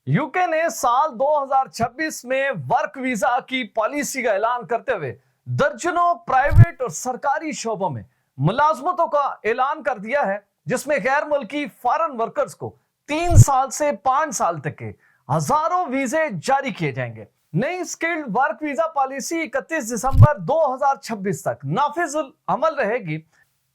UK ने साल 2026 में वर्क वीजा की पॉलिसी का ऐलान करते हुए दर्जनों प्राइवेट और सरकारी शोबों में मुलाजमतों का ऐलान कर दिया है, जिसमें गैर मुल्की फॉरेन वर्कर्स को 3 साल से 5 साल तक के हजारों वीजे जारी किए जाएंगे। नई स्किल्ड वर्क वीजा पॉलिसी 31 दिसंबर 2026 तक नाफिजुल अमल रहेगी।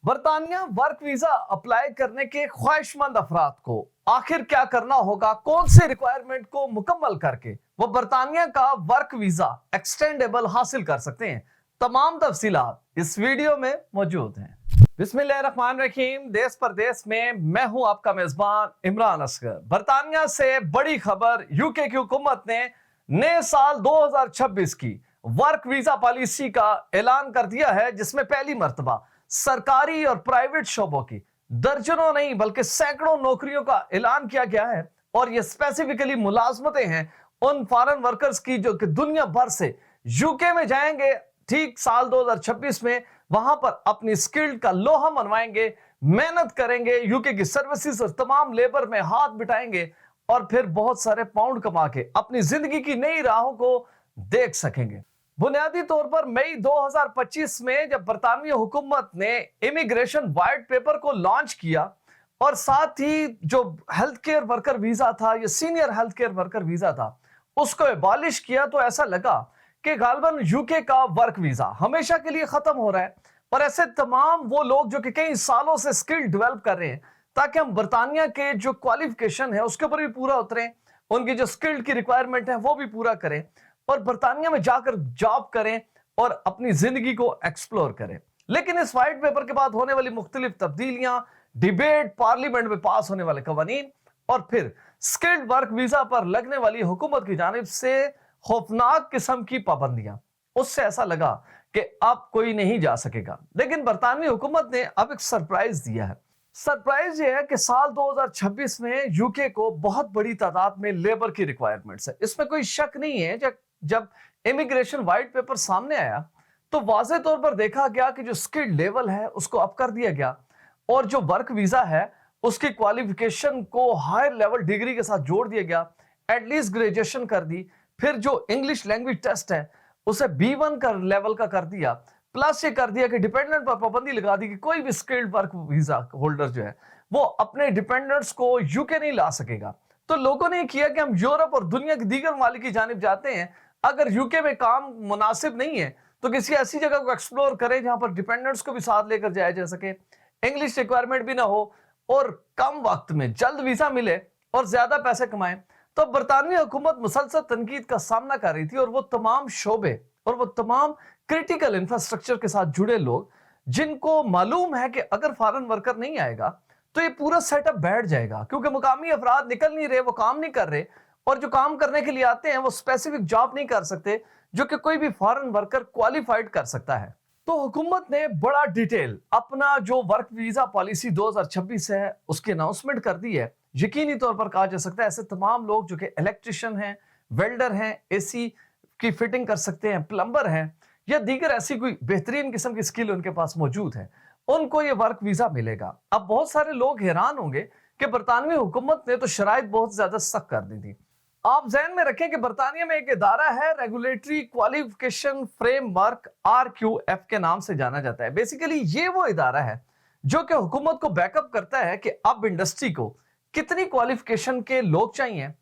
बरतानिया वर्क वीजा अप्लाई करने के ख्वाहिशमंद अफराद को आखिर क्या करना होगा, कौन से रिक्वायरमेंट को मुकम्मल करके वो बरतानिया का वर्क वीजा एक्सटेंडेबल हासिल कर सकते हैं, तमाम तफसीलात इस वीडियो में मौजूद हैं। बिस्मिल्लाहिर्रहमानिर्रहीम। देश परदेश में मैं हूं आपका मेजबान इमरान असगर। बरतानिया से बड़ी खबर, यूके की हुकूमत ने नए साल 2026 की वर्क वीजा पॉलिसी का ऐलान कर दिया है, जिसमें पहली मर्तबा सरकारी और प्राइवेट शोबों की दर्जनों नहीं बल्कि सैकड़ों नौकरियों का ऐलान किया गया है। और ये स्पेसिफिकली मुलाजमतें हैं उन फॉरेन वर्कर्स की जो कि दुनिया भर से यूके में जाएंगे ठीक साल 2026 में, वहां पर अपनी स्किल्ड का लोहा मनवाएंगे, मेहनत करेंगे, यूके की सर्विसेज और तमाम लेबर में हाथ बिठाएंगे और फिर बहुत सारे पाउंड कमा के अपनी जिंदगी की नई राहों को देख सकेंगे। बुनियादी तौर पर मई 2025 में जब बरतानवी हुकूमत ने इमिग्रेशन वाइट पेपर को लॉन्च किया और साथ ही जो हेल्थ केयर वर्कर वीजा था, ये senior health care worker visa था, उसको एबॉलिश किया, तो ऐसा लगा कि गालबन यूके का वर्क वीजा हमेशा के लिए खत्म हो रहा है। और ऐसे तमाम वो लोग जो कि कई सालों से स्किल डेवलप कर रहे हैं ताकि हम बरतानिया के जो क्वालिफिकेशन है उसके ऊपर भी पूरा उतरें, उनकी जो स्किल्ड की रिक्वायरमेंट है वो भी पूरा करें और बरतानिया में जाकर जॉब करें और अपनी जिंदगी को एक्सप्लोर करें। लेकिन इस वाइट पेपर के बाद होने वाली मुख्तलिफ तब्दीलियां, डिबेट, पार्लियामेंट में पास होने वाले कवानीन और फिर स्किल्ड वर्क वीजा पर लगने वाली हुकूमत की जानिब से खौफनाक किस्म की पाबंदियां, उससे ऐसा लगा कि अब कोई नहीं जा सकेगा। लेकिन बरतानवी हुकूमत ने अब एक सरप्राइज दिया है। सरप्राइज ये है कि साल 2026 में यूके को बहुत बड़ी तादाद में लेबर की रिक्वायरमेंट्स है, इसमें कोई शक नहीं है। जब इमिग्रेशन वाइट पेपर सामने आया तो वाज़ेह तौर पर देखा गया कि जो स्किल्ड लेवल है उसको अप कर दिया गया और जो वर्क वीजा है उसकी क्वालिफिकेशन को हायर लेवल डिग्री के साथ जोड़ दिया गया, एटलीस्ट ग्रेजुएशन कर दी। फिर जो इंग्लिश लैंग्वेज टेस्ट है उसे B1 का लेवल का कर दिया, प्लस ये कर दिया कि डिपेंडेंट पर पाबंदी लगा दी कि कोई भी स्किल्ड वर्क वीजा होल्डर जो है वो अपने डिपेंडेंट्स को यूके नहीं ला सकेगा। तो लोगों ने किया कि हम यूरोप और दुनिया के दीगर ममालिक की जानिब जाते हैं, अगर यूके में काम मुनासिब नहीं है तो किसी ऐसी जगह को एक्सप्लोर करें जहां पर डिपेंडेंट्स को भी साथ लेकर जाया जा सके, इंग्लिश रिक्वायरमेंट भी ना हो और कम वक्त में जल्द वीजा मिले और ज्यादा पैसे कमाएं। तो बरतानवी हुकूमत मुसलसल तनकीद का सामना कर रही थी और वो तमाम शोबे और वो तमाम क्रिटिकल इंफ्रास्ट्रक्चर के साथ जुड़े लोग जिनको मालूम है कि अगर फॉरेन वर्कर नहीं आएगा तो ये पूरा सेटअप बैठ जाएगा, क्योंकि मुकामी अफराद निकल नहीं रहे, वो काम नहीं कर रहे और जो काम करने के लिए आते हैं वो स्पेसिफिक जॉब नहीं कर सकते जो कि कोई भी फॉरेन वर्कर क्वालिफाइड कर सकता है। तो हुकूमत ने बड़ा डिटेल अपना जो वर्क वीजा पॉलिसी 2026 है उसकी अनाउंसमेंट कर दी है। यकीनी तौर पर कहा जा सकता है ऐसे तमाम लोग जो कि इलेक्ट्रिशियन हैं, वेल्डर हैं, एसी की फिटिंग कर सकते हैं, प्लम्बर हैं या दीगर ऐसी कोई बेहतरीन किस्म की स्किल उनके पास मौजूद है, उनको ये वर्क वीजा मिलेगा। अब बहुत सारे लोग हैरान होंगे कि बरतानवी हुकूमत ने तो शराइत बहुत ज्यादा सख्त कर दी थी। आप ज़हन में रखें कि बरतानिया में एक इदारा है, रेगुलेटरी क्वालिफिकेशन फ्रेमवर्क, RQF के नाम से जाना जाता है। बेसिकली ये वो इदारा है जो कि हुकूमत को बैकअप करता है कि अब इंडस्ट्री को कितनी क्वालिफिकेशन के लोग चाहिए।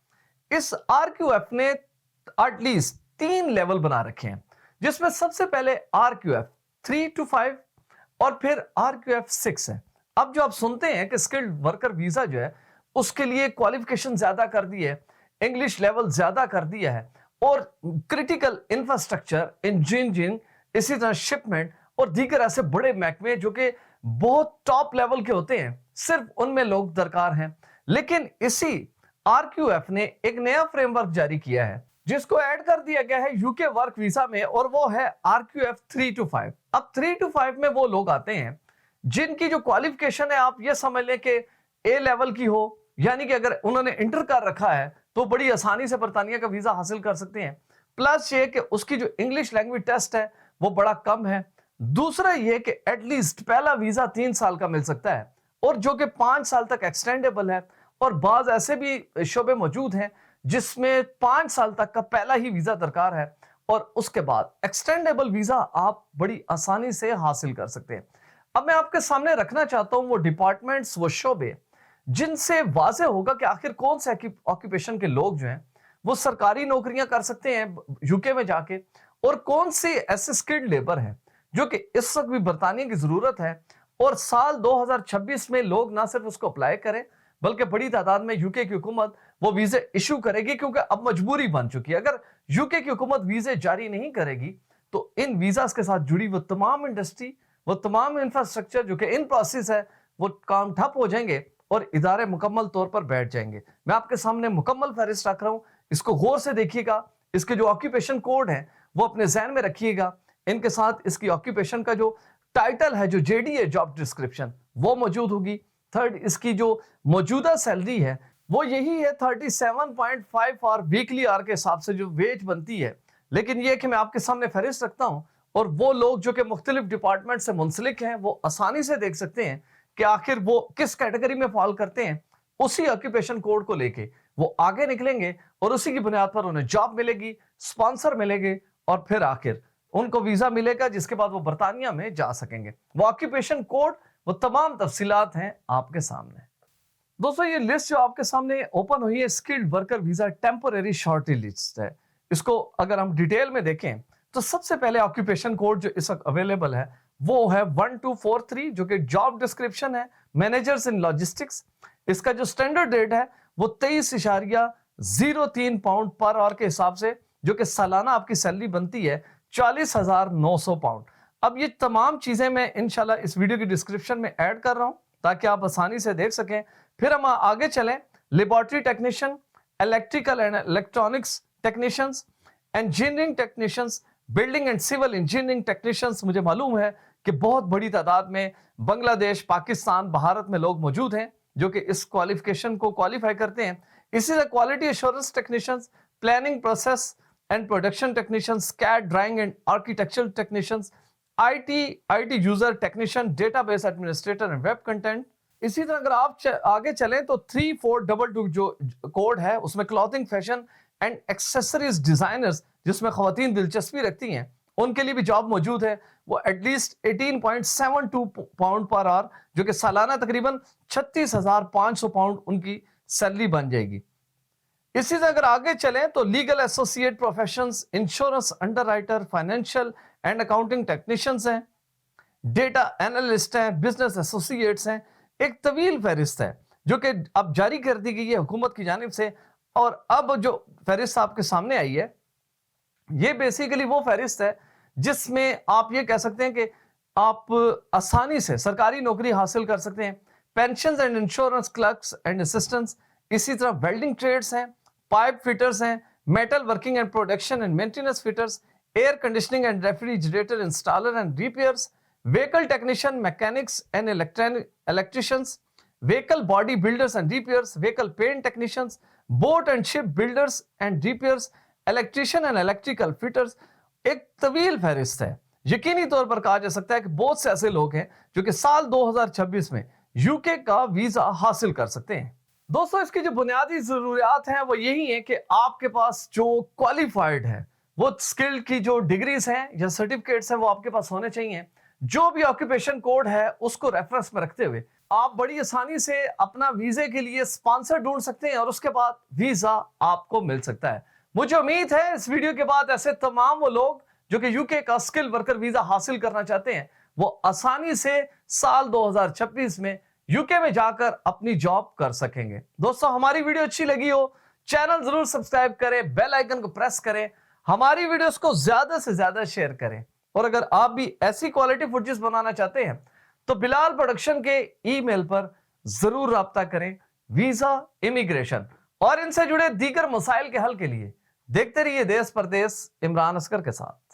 इस RQF ने एटलीस्ट 3 लेवल बना रखे हैं, जिसमें सबसे पहले RQF 3 to 5 और फिर RQF 6 है। अब जो आप सुनते हैं कि स्किल्ड वर्कर वीजा जो है उसके लिए क्वालिफिकेशन ज्यादा कर दी है, इंग्लिश लेवल ज्यादा कर दिया है और क्रिटिकल इंफ्रास्ट्रक्चर, इंजीनियरिंग, इसी तरह शिपमेंट और दीगर ऐसे बड़े महकमे जो कि बहुत टॉप लेवल के होते हैं, सिर्फ उनमें लोग दरकार हैं। लेकिन इसी RQF ने एक नया फ्रेमवर्क जारी किया है जिसको ऐड कर दिया गया है यूके वर्क वीजा में और वो है RQF 3 to 5। अब 3 to 5 में वो लोग आते हैं जिनकी जो क्वालिफिकेशन है आप ये समझ लें कि A लेवल की हो, यानी कि अगर उन्होंने इंटर कर रखा है तो बड़ी आसानी से बरतानिया का वीजा हासिल कर सकते हैं। प्लस ये कि उसकी जो इंग्लिश लैंग्वेज टेस्ट है वो बड़ा कम है। दूसरा ये कि एटलीस्ट पहला वीजा 3 साल का मिल सकता है और जो कि 5 साल तक एक्सटेंडेबल है और बाज ऐसे भी शोबे मौजूद हैं जिसमें 5 साल तक का पहला ही वीजा दरकार है और उसके बाद एक्सटेंडेबल वीजा आप बड़ी आसानी से हासिल कर सकते हैं। अब मैं आपके सामने रखना चाहता हूं वो डिपार्टमेंट्स, वो शोबे जिनसे वाज़े होगा कि आखिर कौन से ऑक्यूपेशन के लोग जो हैं वो सरकारी नौकरियां कर सकते हैं यूके में जाके, और कौन सी ऐसे स्किल्ड लेबर है जो कि इस वक्त भी बरतानिया की जरूरत है और साल 2026 में लोग ना सिर्फ उसको अप्लाई करें बल्कि बड़ी तादाद में यूके की हुकूमत वो वीजे इशू करेगी, क्योंकि अब मजबूरी बन चुकी है। अगर यूके की हुकूमत वीजे जारी नहीं करेगी तो इन वीजास के साथ जुड़ी वो तमाम इंडस्ट्री, वो तमाम इंफ्रास्ट्रक्चर जो कि इन प्रोसेस है, वो काम ठप हो जाएंगे और इदारे मुकम्मल तौर पर बैठ जाएंगे। मैं आपके सामने मुकम्मल फहरिस्त रख रहा हूं, इसको गौर से देखिएगा। इसके जो ऑक्यूपेशन कोड है वो अपने जहन में रखिएगा। इनके साथ इसकी ऑक्यूपेशन का जो टाइटल है, जो जेडी है, जॉब डिस्क्रिप्शन, वो मौजूद होगी। थर्ड, इसकी जो मौजूदा सैलरी है वो यही है 37.5 आवर वीकली आवर के हिसाब से जो वेज बनती है। लेकिन ये कि मैं आपके सामने फहरिस्त रखता हूं और वो लोग जो कि मुख्तलिफ डिपार्टमेंट से मुंसलिक हैं वो आसानी से देख सकते हैं कि आखिर वो किस कैटेगरी में फॉल करते हैं। उसी ऑक्यूपेशन कोड को लेके वो आगे निकलेंगे और उसी की बुनियाद पर उन्हें जॉब मिलेगी, स्पॉन्सर मिलेंगे और फिर आखिर उनको वीजा मिलेगा जिसके बाद वो बरतानिया में जा सकेंगे। वो ऑक्यूपेशन कोड, वो तमाम तफसीलात हैं आपके सामने। दोस्तों, ये लिस्ट जो आपके सामने ओपन हुई है skilled worker visa temporary shortage list है। इसको अगर हम डिटेल में देखें तो सबसे पहले ऑक्यूपेशन कोड जो इस वक्त अवेलेबल है वो है 1243, जो कि जॉब डिस्क्रिप्शन है, मैनेजर्स इन लॉजिस्टिक्स। इसका जो स्टैंडर्ड रेट है वो 23.03 पाउंड पर आवर के हिसाब से, जो कि सालाना आपकी सैलरी बनती है 40,900 पाउंड। अब ये तमाम चीजें मैं इंशाल्लाह इस वीडियो की डिस्क्रिप्शन में ऐड कर रहा हूं ताकि आप आसानी से देख सकें। फिर हम आगे चलें, laboratory technician, electrical and electronics technicians, engineering technicians, building and civil engineering technicians. मुझे मालूम है कि बहुत बड़ी तादाद में बांग्लादेश, पाकिस्तान, भारत में लोग मौजूद हैं जो कि इस क्वालिफिकेशन को क्वालिफाई करते हैं। इसी तरह quality assurance technicians, planning process and production technicians, CAD drawing and architectural technicians, IT user technician, database administrator and web content. इसी तरह अगर आप आगे चलें तो 3422 जो कोड है उसमें clothing, fashion and accessories designers, जिसमें खवातीन दिलचस्पी रखती हैं, उनके लिए भी जॉब मौजूद है। वो एटलीस्ट 18.72 पाउंड पर आवर, जो कि सालाना तकरीबन 36,500 पाउंड उनकी सैलरी बन जाएगी। इसी तरह अगर आगे चलें तो legal associate professions, insurance underwriter, financial and accounting technicians हैं, डेटा एनालिस्ट हैं, बिजनेस एसोसिएट्स हैं। एक तवील फहरिस्त है जो कि अब जारी कर दी गई है हुकूमत की जानिब से। और अब जो फहरिस्त आपके सामने आई है ये बेसिकली वो फहरिस्त है जिसमें आप ये कह सकते हैं कि आप आसानी से सरकारी नौकरी हासिल कर सकते हैं। Pension and insurance clerks and assistants, इसी तरह वेल्डिंग ट्रेड्स हैं, पाइप फिटर्स हैं, metal working and production and maintenance fitters, air conditioning and refrigerator installer and repairs, vehicle technician, mechanics and electricians, vehicle body builders and repairs, vehicle paint technicians, boat and ship builders and repairs, electrician and electrical fitters. एक तवील फहरिस्त है। यकीनी तौर पर कहा जा सकता है कि बहुत से ऐसे लोग हैं जो कि साल 2026 में यूके का वीजा हासिल कर सकते हैं। दोस्तों, इसकी जो बुनियादी जरूरियात हैं वो यही है कि आपके पास जो क्वालिफाइड है, वो स्किल्ड की जो डिग्रीज हैं या सर्टिफिकेट्स हैं वो आपके पास होने चाहिए। जो भी ऑक्यूपेशन कोड है उसको रेफरेंस में रखते हुए आप बड़ी आसानी से अपना वीजे के लिए स्पॉन्सर ढूंढ सकते हैं और उसके बाद वीजा आपको मिल सकता है। मुझे उम्मीद है इस वीडियो के बाद ऐसे तमाम वो लोग जो कि यूके का स्किल वर्कर वीजा हासिल करना चाहते हैं वो आसानी से साल 2026 में यूके में जाकर अपनी जॉब कर सकेंगे। दोस्तों, हमारी वीडियो अच्छी लगी हो, चैनल जरूर सब्सक्राइब करें, बेल आइकन को प्रेस करें, हमारी वीडियोस को ज्यादा से ज्यादा शेयर करें। और अगर आप भी ऐसी क्वालिटी फुटेज बनाना चाहते हैं तो बिलाल प्रोडक्शन के ईमेल पर जरूर राब्ता करें। वीजा, इमिग्रेशन और इनसे जुड़े दीगर मसाइल के हल के लिए देखते रहिए देश परदेश इमरान असगर के साथ।